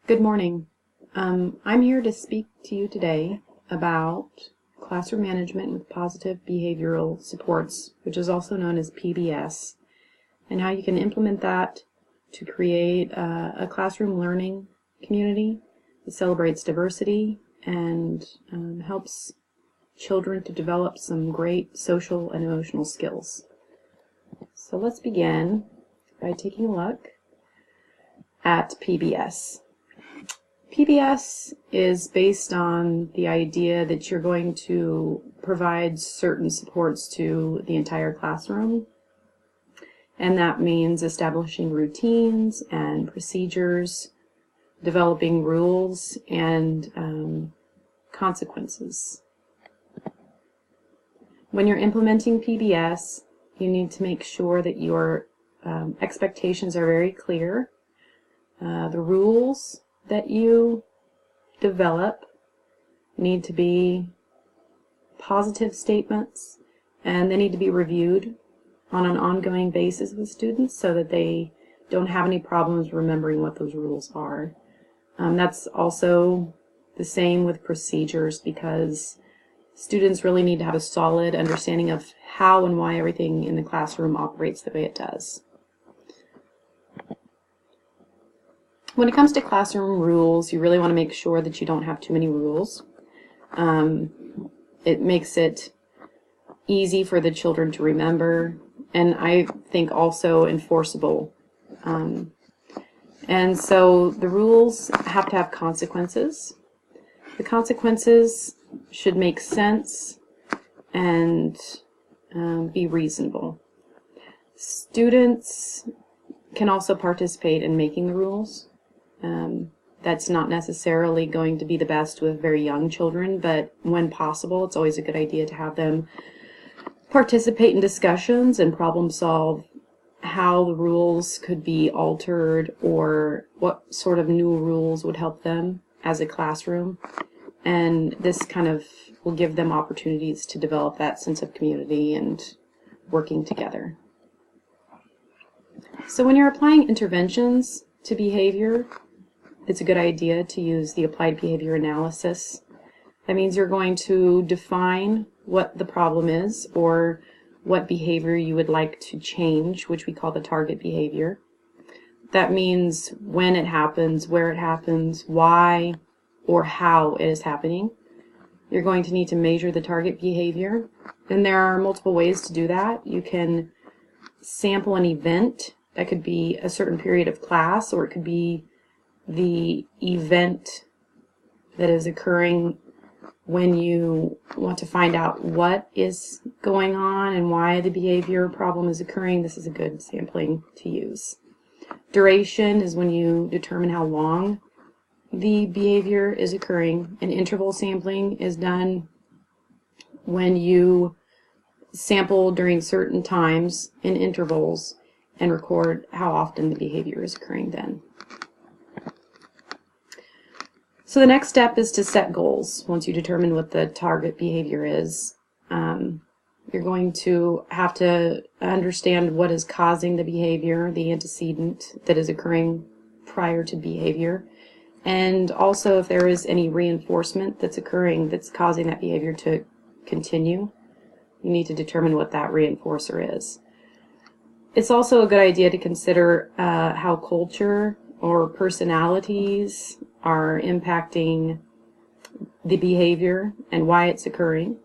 Good morning. I'm here to speak to you today about classroom management with positive behavioral supports, which is also known as PBS, and how you can implement that to create a classroom learning community that celebrates diversity and helps children to develop some great social and emotional skills. So let's begin by taking a look at PBS. PBS is based on the idea that you're going to provide certain supports to the entire classroom, and that means establishing routines and procedures, developing rules and consequences. When you're implementing PBS, you need to make sure that your expectations are very clear. The rules that you develop need to be positive statements, and they need to be reviewed on an ongoing basis with students so that they don't have any problems remembering what those rules are. That's also the same with procedures, because students really need to have a solid understanding of how and why everything in the classroom operates the way it does. When it comes to classroom rules, you really want to make sure that you don't have too many rules. It makes it easy for the children to remember, and I think also enforceable. And so the rules have to have consequences. The consequences should make sense and be reasonable. Students can also participate in making the rules. That's not necessarily going to be the best with very young children, but when possible, it's always a good idea to have them participate in discussions and problem solve how the rules could be altered or what sort of new rules would help them as a classroom. And this kind of will give them opportunities to develop that sense of community and working together. So when you're applying interventions to behavior, it's a good idea to use the applied behavior analysis. That means you're going to define what the problem is or what behavior you would like to change, which we call the target behavior. That means when it happens, where it happens, why or how it is happening. You're going to need to measure the target behavior, and there are multiple ways to do that. You can sample an event. That could be a certain period of class, or it could be the event that is occurring when you want to find out what is going on and why the behavior problem is occurring. This is a good sampling to use. Duration is when you determine how long the behavior is occurring, and interval sampling is done when you sample during certain times in intervals and record how often the behavior is occurring then. So the next step is to set goals. Once you determine what the target behavior is, you're going to have to understand what is causing the behavior, the antecedent that is occurring prior to behavior, and also if there is any reinforcement that's occurring that's causing that behavior to continue. You need to determine what that reinforcer is. It's also a good idea to consider how culture or personalities are impacting the behavior and why it's occurring.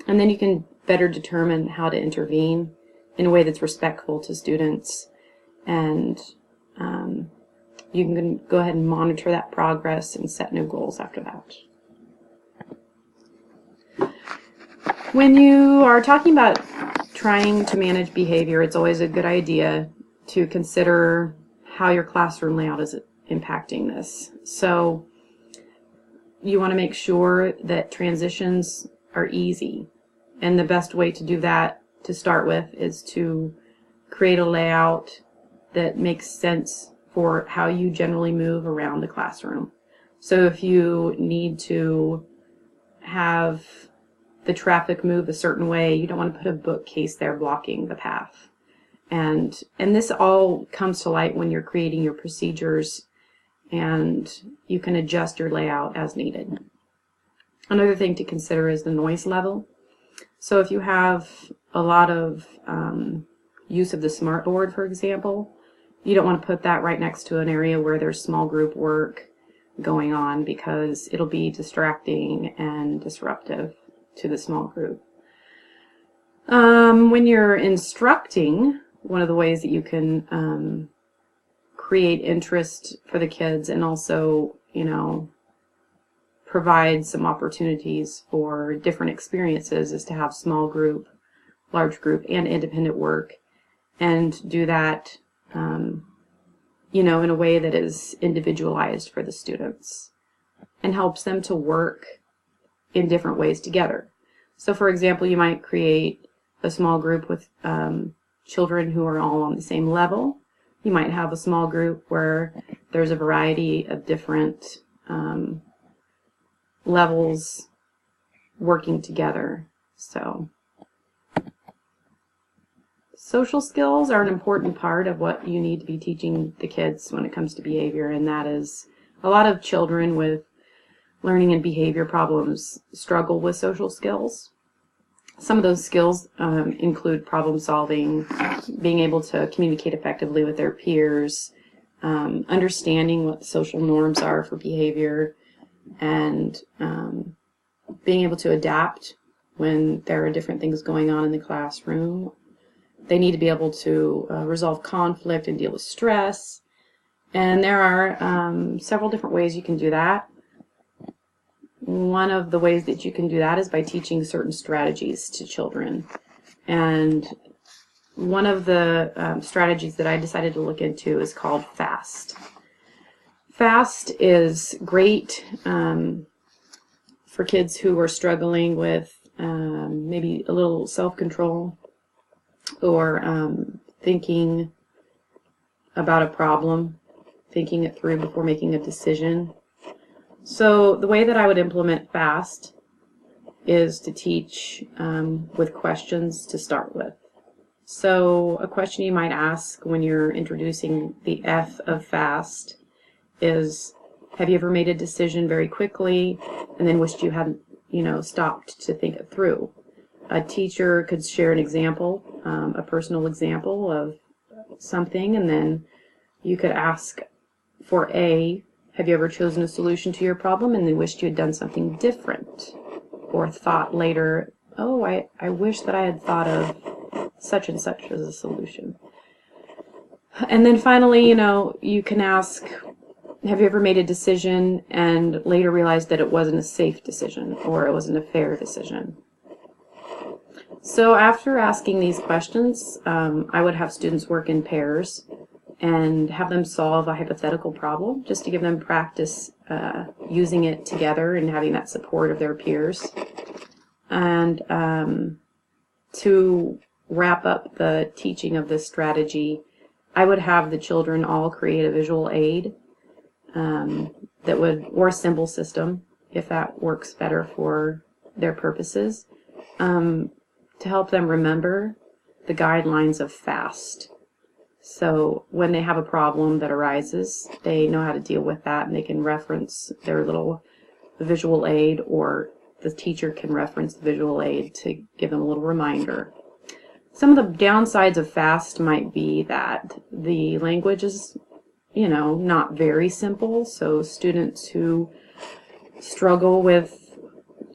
And then you can better determine how to intervene in a way that's respectful to students, and you can go ahead and monitor that progress and set new goals after that. When you are talking about trying to manage behavior, it's always a good idea to consider how your classroom layout is impacting this. So you want to make sure that transitions are easy, and the best way to do that to start with is to create a layout that makes sense for how you generally move around the classroom. So if you need to have the traffic move a certain way, you don't want to put a bookcase there blocking the path. And this all comes to light when you're creating your procedures and you can adjust your layout as needed. Another thing to consider is the noise level. So if you have a lot of use of the smartboard, for example, you don't want to put that right next to an area where there's small group work going on, because it'll be distracting and disruptive to the small group. When you're instructing, one of the ways that you can create interest for the kids and also, provide some opportunities for different experiences is to have small group, large group, and independent work, and do that in a way that is individualized for the students and helps them to work in different ways together. So for example, you might create a small group with children who are all on the same level. You might have a small group where there's a variety of different levels working together. So social skills are an important part of what you need to be teaching the kids when it comes to behavior, and that is a lot of children with learning and behavior problems struggle with social skills. Some of those skills include problem solving, being able to communicate effectively with their peers, understanding what social norms are for behavior, and being able to adapt when there are different things going on in the classroom. They need to be able to resolve conflict and deal with stress. And there are several different ways you can do that. One of the ways that you can do that is by teaching certain strategies to children. And one of the strategies that I decided to look into is called FAST. FAST is great for kids who are struggling with maybe a little self-control, or thinking about a problem, thinking it through before making a decision. So the way that I would implement FAST is to teach with questions to start with. So a question you might ask when you're introducing the F of FAST is, have you ever made a decision very quickly and then wished you hadn't, stopped to think it through? A teacher could share an example, a personal example of something, and then you could ask for A, have you ever chosen a solution to your problem and then wished you had done something different? Or thought later, oh, I wish that I had thought of such and such as a solution. And then finally, you can ask, have you ever made a decision and later realized that it wasn't a safe decision or it wasn't a fair decision? So after asking these questions, I would have students work in pairs and have them solve a hypothetical problem, just to give them practice using it together and having that support of their peers. And to wrap up the teaching of this strategy, I would have the children all create a visual aid or a symbol system, if that works better for their purposes, to help them remember the guidelines of FAST. So when they have a problem that arises, they know how to deal with that, and they can reference their little visual aid, or the teacher can reference the visual aid to give them a little reminder. Some of the downsides of FAST might be that the language is, not very simple. So students who struggle with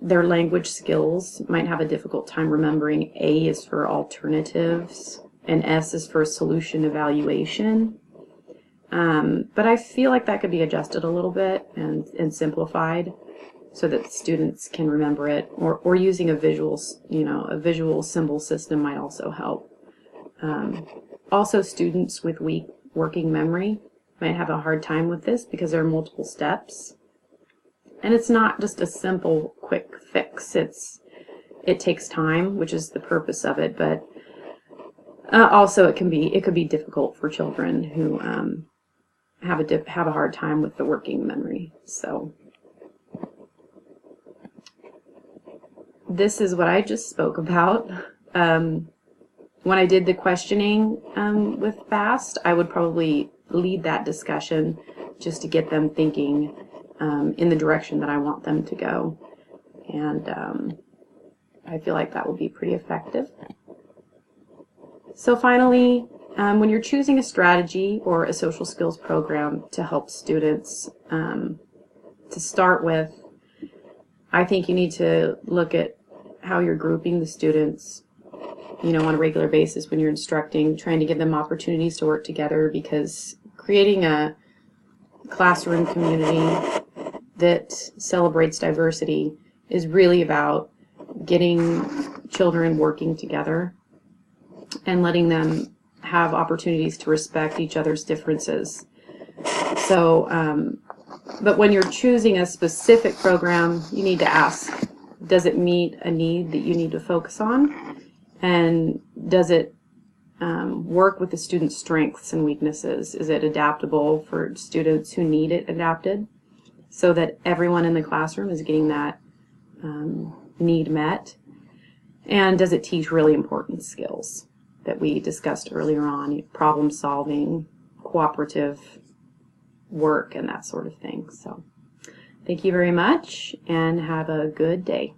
their language skills might have a difficult time remembering A is for alternatives and S is for solution evaluation. But I feel like that could be adjusted a little bit and simplified so that students can remember it, or using a visual symbol system might also help. Also, students with weak working memory might have a hard time with this because there are multiple steps. And it's not just a simple, quick fix. It takes time, which is the purpose of it, but also it could be difficult for children who have a hard time with the working memory. So this is what I just spoke about. When I did the questioning with FAST, I would probably lead that discussion just to get them thinking in the direction that I want them to go. And I feel like that will be pretty effective. So finally, when you're choosing a strategy or a social skills program to help students, to start with, I think you need to look at how you're grouping the students, on a regular basis when you're instructing, trying to give them opportunities to work together, because creating a classroom community that celebrates diversity is really about getting children working together and letting them have opportunities to respect each other's differences. So, but when you're choosing a specific program, you need to ask, does it meet a need that you need to focus on? And does it work with the student's strengths and weaknesses? Is it adaptable for students who need it adapted, so that everyone in the classroom is getting that need met? And does it teach really important skills that we discussed earlier on, problem solving, cooperative work, and that sort of thing? So thank you very much, and have a good day.